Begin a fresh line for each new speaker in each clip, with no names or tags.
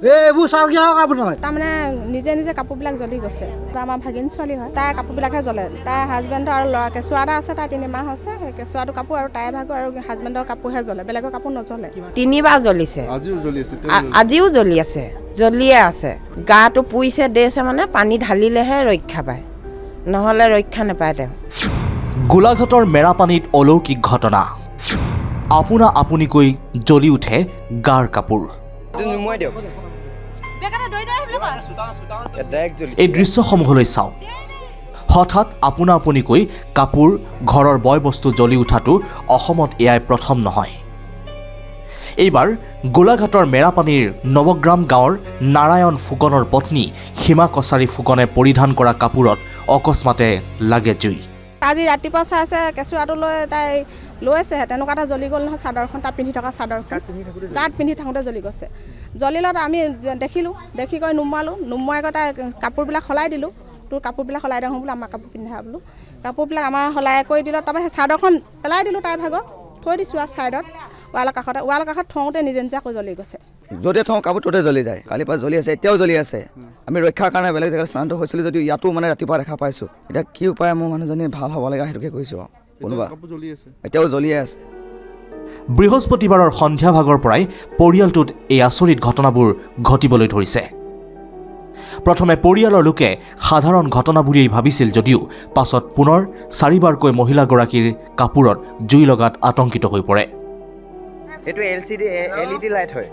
এইবোৰ চাওঁ কিয় আপোনাৰ তাৰমানে নিজে নিজে কাপোৰবিলাক জ্বলি গৈছে। আমাৰ ভাগিন ছোৱালী হয়, তাই কাপোৰবিলাকহে জ্বলে। তাই হাজবেণ্ডৰ আৰু ল'ৰা কেঁচুৱা এটা আছে, তাই 3 মাহ হৈছে। সেই কেঁচুৱাটো কাপোৰ আৰু তাইৰ ভাগৰ আৰু হাজবেণ্ডৰ কাপোৰহে জ্বলে, বেলেগৰ কাপোৰ নজ্বলে।
3বাৰ জ্বলিছে, আজিও জ্বলি আছে, জ্বলিয়ে আছে। গাটো পুৰিছে দেছে মানে পানী ঢালিলেহে ৰক্ষা পায়, নহ'লে ৰক্ষা নাপায় তেওঁ।
গোলাঘাটৰ মেৰাপানীত অলৌকিক ঘটনা। আপোনা আপুনিকৈ জ্বলি উঠে গাৰ কাপোৰ। এই দৃশ্যসমূহলৈ চাওক। হঠাৎ আপোনা আপুনিকৈ কাপোৰ, ঘৰৰ বয় বস্তু জ্বলি উঠাটো অসমত এয়াই প্ৰথম নহয়। এইবাৰ গোলাঘাটৰ মেৰাপানীৰ নৱগ্ৰাম গাঁৱৰ নাৰায়ণ ফুকনৰ পত্নী সীমা কছাৰী ফুকনে পৰিধান কৰা কাপোৰত অকস্মাতে লাগে জুই।
আজি ৰাতিপুৱা চাইছে কেঁচুৱাটো লৈ তাই লৈছেহে, তেনেকুৱা এটা জ্বলি গ'ল নহয়। চাদৰখন তাত পিন্ধি থকা চাদৰখন গাত পিন্ধি থাকোঁতে জ্বলি গৈছে। জ্বলিলত আমি দেখিলোঁ, দেখি কৰি নুমুৱাই গৈ তাই কাপোৰবিলাক সলাই দিলোঁ। তোৰ কাপোৰবিলাক সলাই দিওঁ বোলো, আমাৰ কাপোৰ পিন্ধা বোলো। কাপোৰবিলাক আমাৰ সলাই কৰি দিলত তাৰপৰা সেই চাদৰখন পেলাই দিলোঁ তাইৰ ভাগৰ, থৈ দিছোঁ আৰু ছাইডত ৱালৰ কাষত থওঁতে নিজে নিজে আকৌ জ্বলি গৈছে।
য'তে থওঁ কাপোৰ ত'তে জ্বলি যায়। কালিৰ পৰা জ্বলি আছে, এতিয়াও জ্বলি আছে। আমি ৰক্ষাৰ কাৰণে বেলেগ জেগাত স্থানান্ত হৈছিলোঁ যদিও ইয়াতো মানে ৰাতিপুৱা দেখা পাইছোঁ। এতিয়া কি উপায় মোৰ মানুহজনী ভাল হ'ব লাগে সেইটোকে কৈছোঁ আৰু কোনোবা এতিয়াও জ্বলিয়ে আছে।
বৃহস্পতিবাৰৰ সন্ধিয়া ভাগৰ পৰাই পৰিয়ালটোত এই আচৰিত ঘটনাবোৰ ঘটিবলৈ ধৰিছে। প্ৰথমে পৰিয়ালৰ লোকে সাধাৰণ ঘটনা বুলিয়েই ভাবিছিল যদিও পাছত পুনৰ 4বাৰকৈ মহিলাগৰাকীৰ কাপোৰত জুই লগাত আতংকিত হৈ পৰে।
এইটো LED লাইট হয়,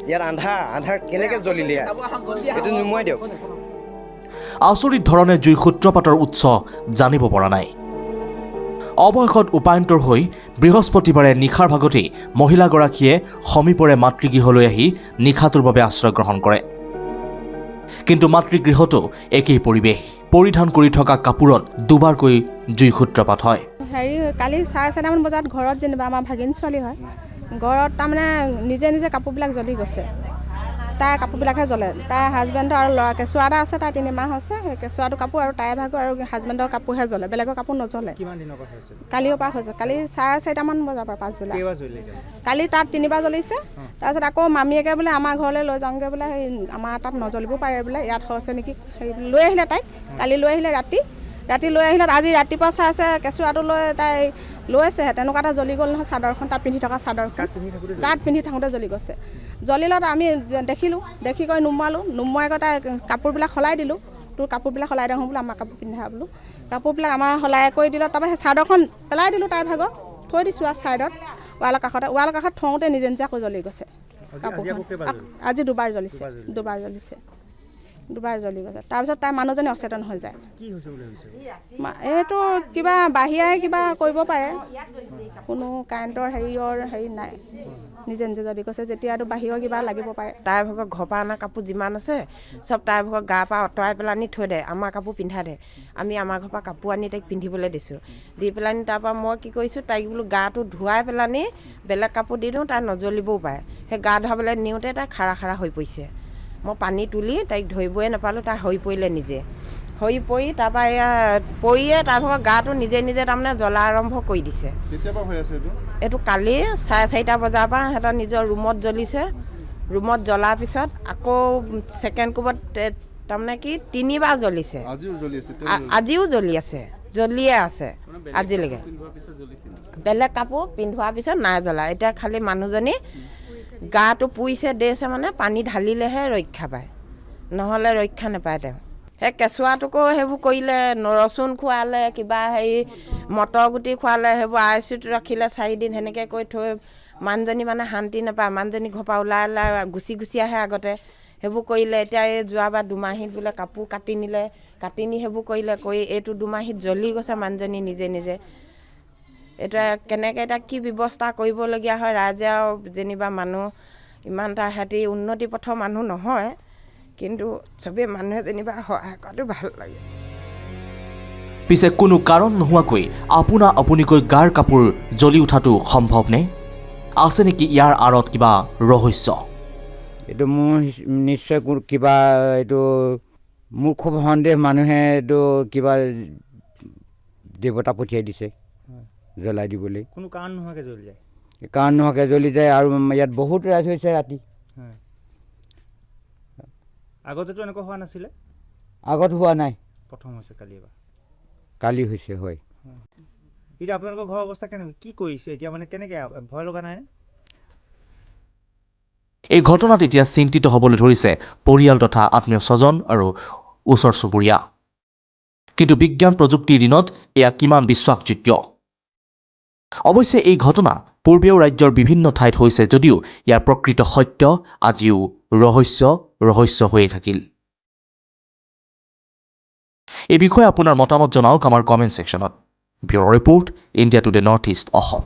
ইয়াত আন্ধাৰ কেনেকৈ জ্বলিলে এইটো নুমুৱাই দিয়ক।
আচৰিত ধৰণে জুইৰ সূত্ৰপাতৰ উৎস জানিব পৰা নাই। অৱশেষত উপায়ন্তৰ হৈ বৃহস্পতিবাৰে নিশাৰ ভাগতেই মহিলাগৰাকীয়ে সমীপৰে মাতৃগৃহলৈ আহি নিশাটোৰ বাবে আশ্ৰয় গ্ৰহণ কৰে। কিন্তু মাতৃগৃহতো একেই পৰিৱেশ। পৰিধান কৰি থকা কাপোৰত দুবাৰকৈ জুই সূত্ৰপাত হয়।
কালি 4:30মান বজাত ঘৰত যেনিবা আমাৰ ভাগিন ছোৱালী হয়, ঘৰত তাৰমানে নিজে নিজে কাপোৰবিলাক জ্বলি গৈছে। তাই কাপোৰবিলাকহে জ্বলে। তাই হাজবেণ্ডৰ আৰু ল'ৰা কেঁচুৱা এটা আছে, তাই 3 মাহ হৈছে। সেই কেঁচুৱাটো কাপোৰ আৰু তাইৰ ভাগৰ আৰু হাজবেণ্ডৰ কাপোৰহে জ্বলে, বেলেগৰ কাপোৰ নজ্বলে। কালিৰ পৰা হৈছে, কালি 4:30মান বজাৰ পৰা পাছবেলা। কালি তাত 3বাৰ জ্বলিছে। তাৰপিছত আকৌ মামীয়েকে বোলে আমাৰ ঘৰলৈ লৈ যাওঁগৈ বোলে, সেই আমাৰ তাত নজ্বলিব পাৰে বোলে, ইয়াত হৈছে নেকি। সেই লৈ আহিলে তাইক, কালি লৈ আহিলে ৰাতি লৈ আহিলত আজি ৰাতিপুৱা চাইছে কেঁচুৱাটো লৈ তাই লৈছেহে, তেনেকুৱা এটা জ্বলি গ'ল নহয়। চাদৰখন তাত পিন্ধি থকা চাদৰখন গাত পিন্ধি থাকোঁতে জ্বলি গৈছে। জ্বলিলত আমি দেখিলোঁ, দেখি কৰি নুমুৱাই গৈ তাই কাপোৰবিলাক সলাই দিলোঁ। তোৰ কাপোৰবিলাক সলাই দিওঁ বোলো, আমাৰ কাপোৰ পিন্ধা বোলো। কাপোৰবিলাক আমাৰ সলাই কৰি দিলত তাৰপৰা সেই চাদৰখন পেলাই দিলোঁ তাইৰ ভাগৰ, থৈ দিছোঁ আৰু ছাইডত ৱালৰ কাষত থওঁতে নিজে নিজে আকৌ জ্বলি গৈছে। কাপোৰখন আজি 2বাৰ জ্বলিছে, 2বাৰ জ্বলি গৈছে। তাৰপিছত তাই মানুহজনী অচেতন হৈ যায়। এইটো কিবা বাহিৰাই কিবা কৰিব পাৰে, কোনো কাৰেণ্টৰ হেৰি নাই, নিজে নিজে জ্বলি গৈছে। যেতিয়াতো বাহিৰৰ কিবা লাগিব পাৰে।
তাইৰ ভাগৰ ঘৰৰ পৰা অনা কাপোৰ যিমান আছে চব তাইৰ ভাগৰ গাৰ পৰা আঁতৰাই পেলাই আনি থৈ দে, আমাৰ কাপোৰ পিন্ধা দে। আমি আমাৰ ঘৰৰ পৰা কাপোৰ আনি তাইক পিন্ধিবলৈ দিছোঁ। দি পেলাই তাৰপৰা মই কি কৰিছোঁ, তাইক বোলো গাটো ধুৱাই পেলানি বেলেগ কাপোৰ দি দিওঁ, তাই নজ্বলিবও পাৰে। সেই গা ধুৱাবলৈ নিওঁতে তাই খাৰা হৈ পৰিছে। মই পানী তুলি তাইক ধৰিবই নাপালোঁ, তাই হৈ পৰিলে নিজে। হৈ পৰি তাৰপৰা এয়া পৰিয়ে তাৰ ভাগৰ গাটো নিজে নিজে তাৰমানে জ্বলা আৰম্ভ কৰি দিছে। এইটো কালি 4:30 বজাৰ পৰা সিহঁতৰ নিজৰ ৰুমত জ্বলিছে। ৰুমত জ্বলাৰ পিছত আকৌ ছেকেণ্ড কোবত তাৰমানে কি 3বাৰ জ্বলিছে। আজিও জ্বলি আছে, জ্বলিয়ে আছে আজিলৈকে। বেলেগ কাপোৰ পিন্ধোৱাৰ পিছত নাই জ্বলা। এতিয়া খালি মানুহজনী গাটো পুৰিছে দেছে মানে পানী ঢালিলেহে ৰক্ষা পায়, নহ'লে ৰক্ষা নাপায় তেওঁ। সেই কেঁচুৱাটোকো সেইবোৰ কৰিলে, ৰচুন খোৱালে, কিবা হেৰি মটৰ গুটি খোৱালে, সেইবোৰ ICUত ৰাখিলে 4 দিন। সেনেকৈ কৰি থৈ মানুহজনী মানে শান্তি নাপায়। মানুহজনী ঘৰৰ পৰা ওলাই গুচি আহে আগতে, সেইবোৰ কৰিলে। এতিয়া এই যোৱাবাৰ 2 মাহীত বোলে কাপোৰ কাটি নি সেইবোৰ কৰিলে, কৰি এইটো 2 মাহীত জ্বলি গৈছে মানুহজনী নিজে। এতিয়া কেনেকৈ এতিয়া কি ব্যৱস্থা কৰিবলগীয়া হয় ৰাইজে আৰু যেনিবা মানুহ ইমান এটা সিহঁতি উন্নতি পথৰ মানুহ নহয়, কিন্তু চবেই মানুহে যেনিবা সহায় কৰাটো ভাল লাগে।
পিছে কোনো কাৰণ নোহোৱাকৈ আপোনা আপুনিকৈ গাৰ কাপোৰ জ্বলি উঠাটো সম্ভৱনে? আছে নেকি ইয়াৰ আঁৰত কিবা ৰহস্য?
এইটো মোৰ নিশ্চয় কিবা, এইটো মোৰ খুব সন্দেহ মানুহে এইটো কিবা দেৱতা পঠিয়াই দিছে জ্বলাই দিবলৈ।
কোনো কাৰণ নোহোৱাকৈ জ্বলি যায়।
কাৰণ নোহোৱাকৈ জ্বলি যায় আৰু ইয়াত বহুত ৰাইজ হৈছে ৰাতি।
হয়, আগতেতো এনেকুৱা হোৱা নাছিলে,
আগত হোৱা নাই,
প্ৰথম হৈছে কালি এবাৰ।
কালি হৈছে। হয়,
এতিয়া আপোনালোকৰ ঘৰৰ অৱস্থা কেনেকৈ, কি কৰিছে এতিয়া, মানে কেনেকৈ, ভয় লগা নাই?
এই ঘটনাত এতিয়া চিন্তিত হ'বলৈ ধৰিছে পৰিয়াল তথা আত্মীয় স্বজন আৰু ওচৰ চুবুৰীয়া। কিন্তু বিজ্ঞান প্ৰযুক্তিৰ দিনত এয়া কিমান বিশ্বাসযোগ্য? অৱশ্যে এই ঘটনা পূৰ্বেও ৰাজ্যৰ বিভিন্ন ঠাইত হৈছে যদিও ইয়াৰ প্ৰকৃত সত্য আজিও ৰহস্য হৈয়ে থাকিল। এই বিষয়ে আপোনাৰ মতামত জনাওক আমাৰ কমেণ্ট ছেকশ্যনত। Bureau' report, India Today North East Assam.